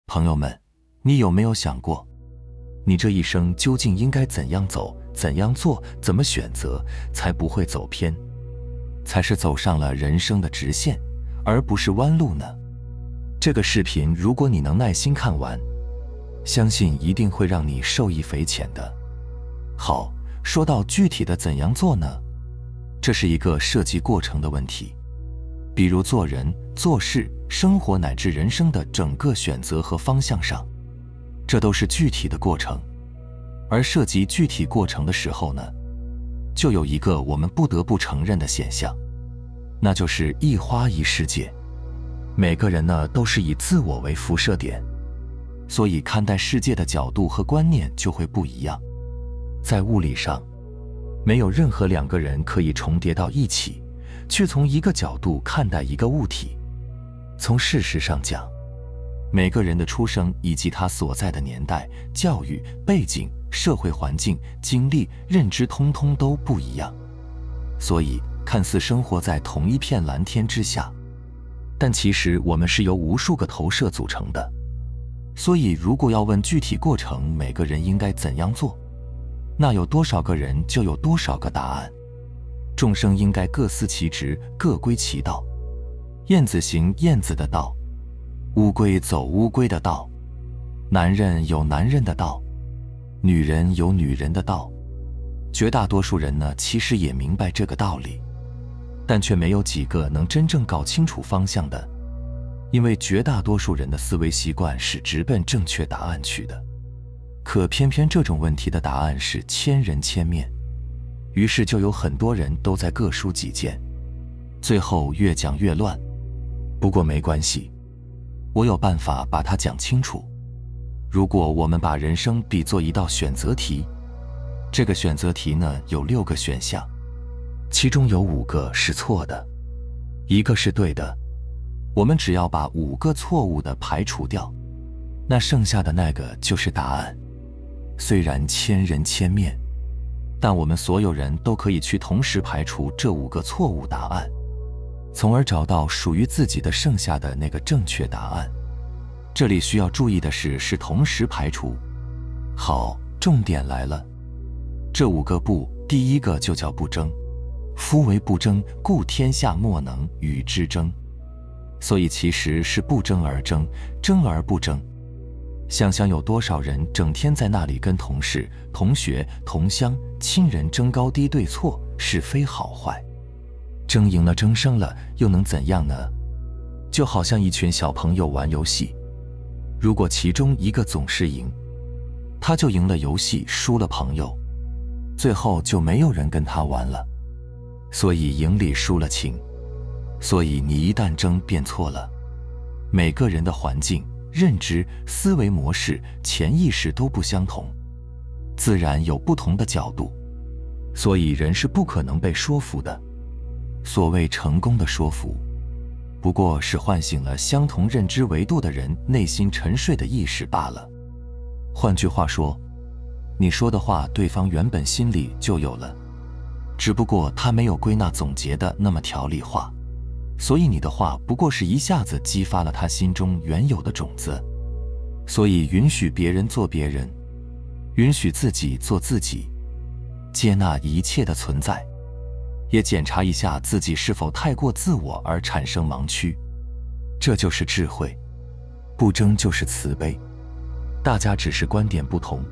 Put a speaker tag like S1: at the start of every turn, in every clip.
S1: 朋友们，你有没有想过，你这一生究竟应该怎样走、怎样做、怎么选择，才不会走偏，才是走上了人生的直线，而不是弯路呢？这个视频如果你能耐心看完，相信一定会让你受益匪浅的。好，说到具体的怎样做呢？这是一个涉及过程的问题，比如做人、做事、生活乃至人生的整个选择和方向上，这都是具体的过程。而涉及具体过程的时候呢，就有一个我们不得不承认的现象，那就是一花一世界。每个人呢都是以自我为辐射点，所以看待世界的角度和观念就会不一样。在物理上，没有任何两个人可以重叠到一起，去从一个角度看待一个物体。从事实上讲，每个人的出生以及他所在的年代、教育背景、社会环境、经历、认知通通都不一样，所以看似生活在同一片蓝天之下，但其实我们是由无数个投射组成的。所以如果要问具体过程每个人应该怎样做，那有多少个人就有多少个答案。众生应该各司其职，各归其道。燕子行燕子的道，乌龟走乌龟的道，男人有男人的道，女人有女人的道。绝大多数人呢，其实也明白这个道理，但却没有几个能真正搞清楚方向的，因为绝大多数人的思维习惯是直奔正确答案去的。可偏偏这种问题的答案是千人千面，于是就有很多人都在各抒己见，最后越讲越乱。不过没关系，我有办法把它讲清楚。如果我们把人生比作一道选择题，这个选择题呢有6个选项，其中有5个是错的，1个是对的。我们只要把5个错误的排除掉，那剩下的那个就是答案。虽然千人千面，但我们所有人都可以去同时排除这5个错误答案，从而找到属于自己的剩下的那个正确答案。这里需要注意的是同时排除。好，重点来了，这5个不，第1个就叫不争。夫为不争，故天下莫能与之争。所以其实是不争而争，争而不争。想想有多少人整天在那里跟同事、同学、同乡、亲人争高低对错、是非好坏，争赢了争胜了又能怎样呢？就好像一群小朋友玩游戏，如果其中一个总是赢，他就赢了游戏，输了朋友，最后就没有人跟他玩了。所以赢里输了情。所以你一旦争变错了，每个人的环境、认知、思维模式、潜意识都不相同，自然有不同的角度，所以人是不可能被说服的。所谓成功的说服，不过是唤醒了相同认知维度的人内心沉睡的意识罢了。换句话说，你说的话对方原本心里就有了，只不过他没有归纳总结的那么条理化，所以你的话不过是一下子激发了他心中原有的种子。所以允许别人做别人，允许自己做自己，接纳一切的存在，也检查一下自己是否太过自我而产生盲区，这就是智慧。不争就是慈悲，大家只是观点不同，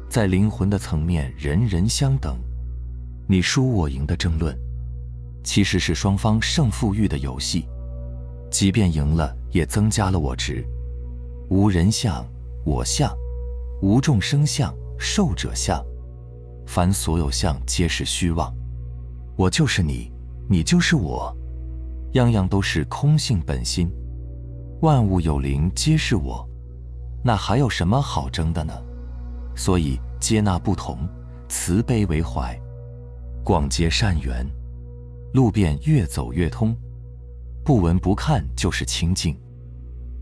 S1: 在灵魂的层面人人相等。你输我赢的争论，其实是双方胜负欲的游戏，即便赢了也增加了我执。无人相，我相；无众生相，寿者相。凡所有相皆是虚妄，我就是你，你就是我，样样都是空性本心。万物有灵皆是我，那还有什么好争的呢？所以接纳不同，慈悲为怀，广结善缘，路便越走越通。不闻不看就是清净，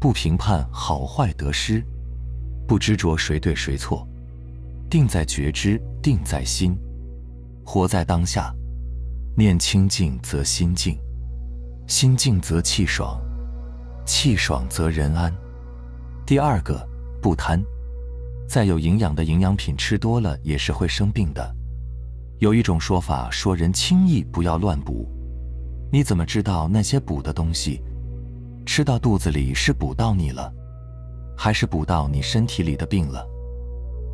S1: 不评判好坏得失，不执着谁对谁错，定在觉知，定在心，活在当下。念清净则心静，心静则气爽，气爽则人安，第二个，不贪。再有营养的营养品吃多了也是会生病的。有一种说法说人轻易不要乱补，你怎么知道那些补的东西吃到肚子里是补到你了，还是补到你身体里的病了？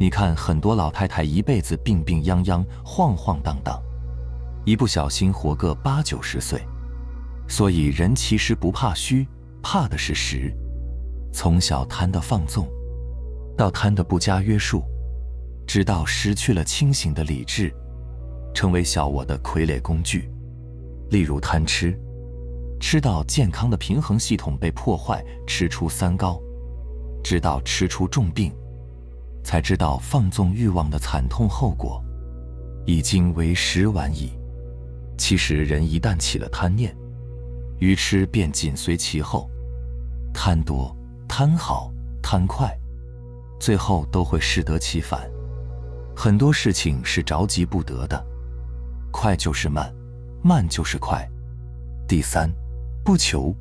S1: 你看很多老太太一辈子病病殃殃，晃晃荡荡，一不小心活个80、90岁。所以人其实不怕虚，怕的是实。从小贪得放纵，到贪得不加约束，直到失去了清醒的理智，成为小我的傀儡工具。例如贪吃，吃到健康的平衡系统被破坏，吃出三高，直到吃出重病，才知道放纵欲望的惨痛后果，已经为时晚矣。其实人一旦起了贪念，愚痴便紧随其后，贪多、贪好、贪快，最后都会适得其反。很多事情是着急不得的，快就是慢，慢就是快。第三，不求。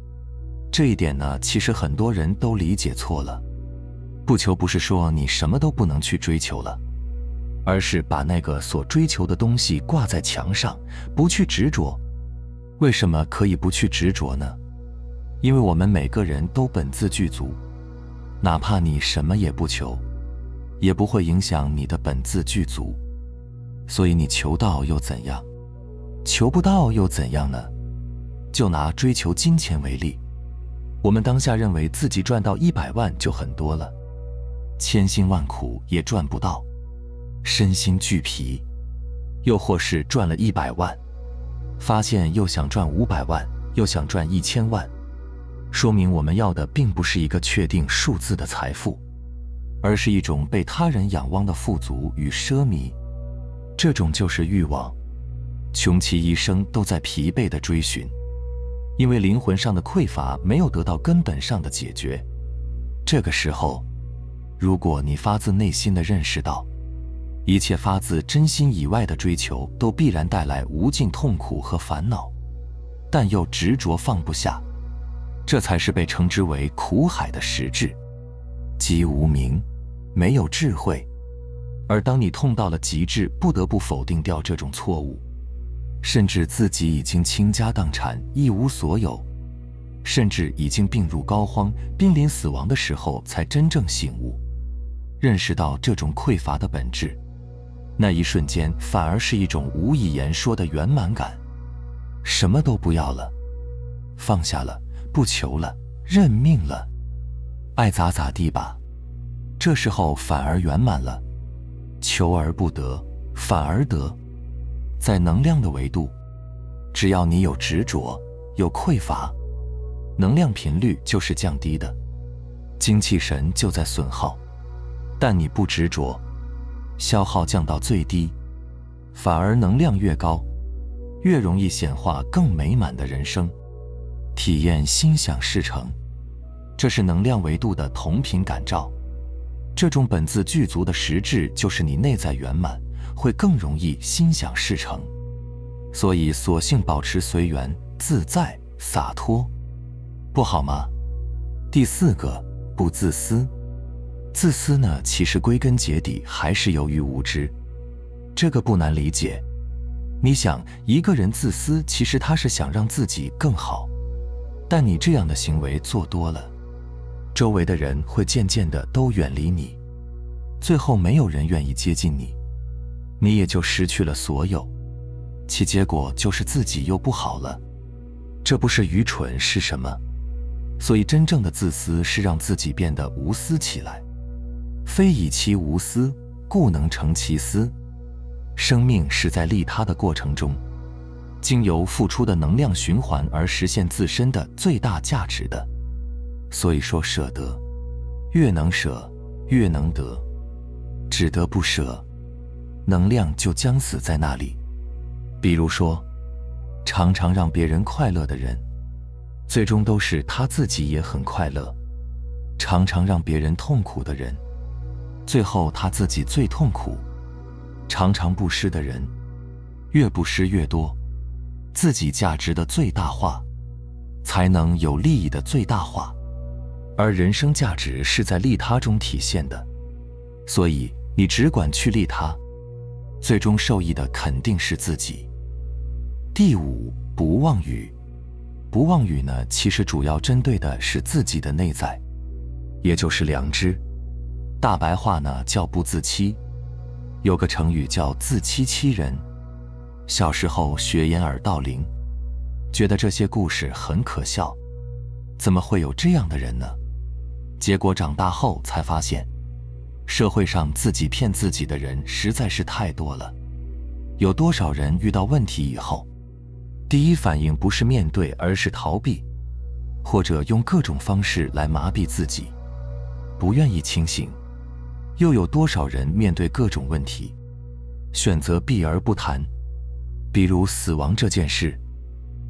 S1: 这一点呢，其实很多人都理解错了。不求不是说你什么都不能去追求了，而是把那个所追求的东西挂在墙上，不去执着。为什么可以不去执着呢？因为我们每个人都本自具足，哪怕你什么也不求，也不会影响你的本自具足。所以你求到又怎样？求不到又怎样呢？就拿追求金钱为例，我们当下认为自己赚到100万就很多了，千辛万苦也赚不到，身心俱疲。又或是赚了100万，发现又想赚500万，又想赚1000万，说明我们要的并不是一个确定数字的财富，而是一种被他人仰望的富足与奢靡。这种就是欲望，穷其一生都在疲惫地追寻，因为灵魂上的匮乏没有得到根本上的解决。这个时候，如果你发自内心地认识到，一切发自真心以外的追求都必然带来无尽痛苦和烦恼，但又执着放不下，这才是被称之为苦海的实质，即无明，没有智慧。而当你痛到了极致，不得不否定掉这种错误，甚至自己已经倾家荡产，一无所有，甚至已经病入膏肓，濒临死亡的时候，才真正醒悟，认识到这种匮乏的本质。那一瞬间反而是一种无以言说的圆满感，什么都不要了，放下了，不求了，认命了，爱咋咋地吧。这时候反而圆满了，求而不得，反而得。在能量的维度，只要你有执着，有匮乏，能量频率就是降低的，精气神就在损耗。但你不执着，消耗降到最低，反而能量越高，越容易显化更美满的人生，体验心想事成。这是能量维度的同频感召。这种本自具足的实质，就是你内在圆满，会更容易心想事成。所以索性保持随缘、自在、洒脱，不好吗？第四个，不自私。自私呢，其实归根结底还是由于无知，这个不难理解。你想，一个人自私，其实他是想让自己更好，但你这样的行为做多了，周围的人会渐渐的都远离你，最后没有人愿意接近你，你也就失去了所有，其结果就是自己又不好了。这不是愚蠢是什么？所以真正的自私是让自己变得无私起来。非以其无私，故能成其私。生命是在利他的过程中，经由付出的能量循环而实现自身的最大价值的。所以说舍得，越能舍，越能得。只得不舍，能量就将死在那里。比如说，常常让别人快乐的人，最终都是他自己也很快乐；常常让别人痛苦的人，最后他自己最痛苦。常常布施的人，越布施越多，自己价值的最大化，才能有利益的最大化。而人生价值是在利他中体现的，所以你只管去利他，最终受益的肯定是自己。第五，不妄语。不妄语呢，其实主要针对的是自己的内在，也就是良知。大白话呢叫不自欺，有个成语叫自欺欺人。小时候学掩耳盗铃，觉得这些故事很可笑，怎么会有这样的人呢？结果长大后才发现，社会上自己骗自己的人实在是太多了。有多少人遇到问题以后，第一反应不是面对，而是逃避，或者用各种方式来麻痹自己，不愿意清醒。又有多少人面对各种问题，选择避而不谈？比如死亡这件事，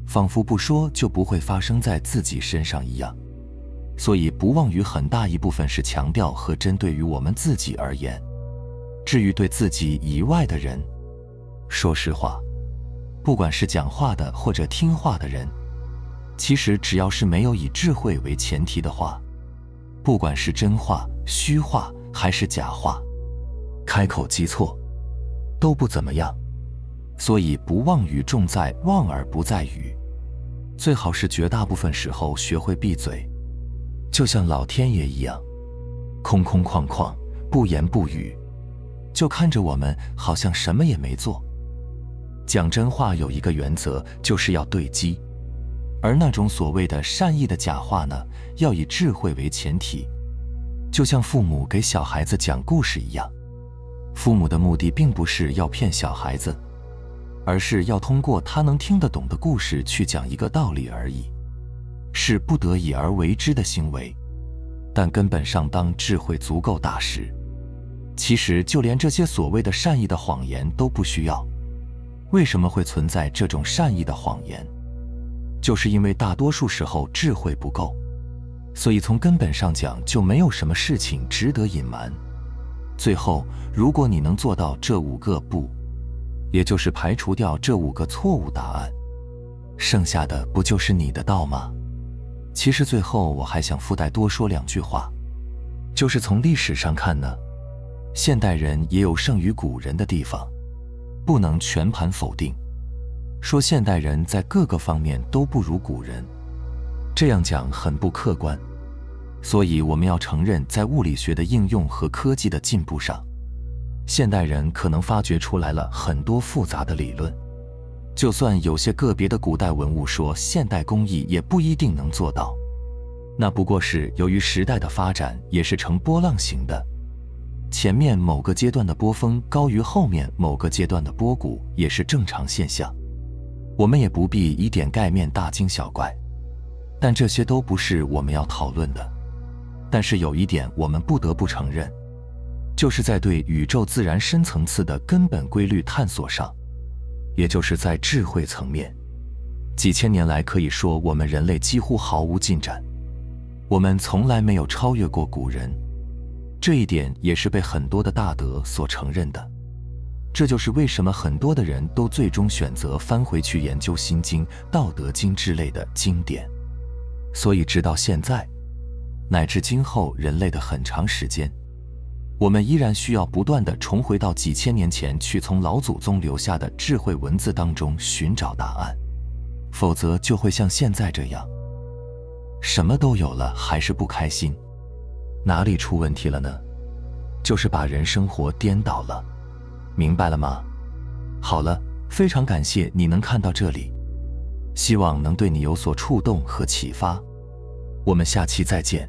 S1: 仿佛不说就不会发生在自己身上一样。所以不妄语很大一部分是强调和针对于我们自己而言。至于对自己以外的人，说实话，不管是讲话的或者听话的人，其实只要是没有以智慧为前提的话，不管是真话、虚话还是假话，开口即错，都不怎么样。所以不妄语重在妄而不在语，最好是绝大部分时候学会闭嘴，就像老天爷一样，空空旷旷，不言不语，就看着我们好像什么也没做。讲真话有一个原则，就是要对机，而那种所谓的善意的假话呢，要以智慧为前提。就像父母给小孩子讲故事一样，父母的目的并不是要骗小孩子，而是要通过他能听得懂的故事去讲一个道理而已，是不得已而为之的行为。但根本上，当智慧足够大时，其实就连这些所谓的善意的谎言都不需要。为什么会存在这种善意的谎言？就是因为大多数时候智慧不够，所以从根本上讲，就没有什么事情值得隐瞒。最后，如果你能做到这5个不，也就是排除掉这5个错误答案，剩下的不就是你的道吗？其实最后我还想附带多说2句话，就是从历史上看呢，现代人也有胜于古人的地方，不能全盘否定，说现代人在各个方面都不如古人，这样讲很不客观。所以我们要承认，在物理学的应用和科技的进步上，现代人可能发掘出来了很多复杂的理论，就算有些个别的古代文物说现代工艺也不一定能做到，那不过是由于时代的发展也是呈波浪形的，前面某个阶段的波峰高于后面某个阶段的波谷，也是正常现象。我们也不必以点盖面，大惊小怪，但这些都不是我们要讨论的。但是有一点我们不得不承认，就是在对宇宙自然深层次的根本规律探索上，也就是在智慧层面，几千年来可以说我们人类几乎毫无进展，我们从来没有超越过古人，这一点也是被很多的大德所承认的。这就是为什么很多的人都最终选择翻回去研究《心经》《道德经》之类的经典。所以直到现在，乃至今后人类的很长时间，我们依然需要不断地重回到几千年前，去从老祖宗留下的智慧文字当中寻找答案，否则就会像现在这样，什么都有了还是不开心。哪里出问题了呢？就是把人生活颠倒了，明白了吗？好了，非常感谢你能看到这里，希望能对你有所触动和启发。我们下期再见。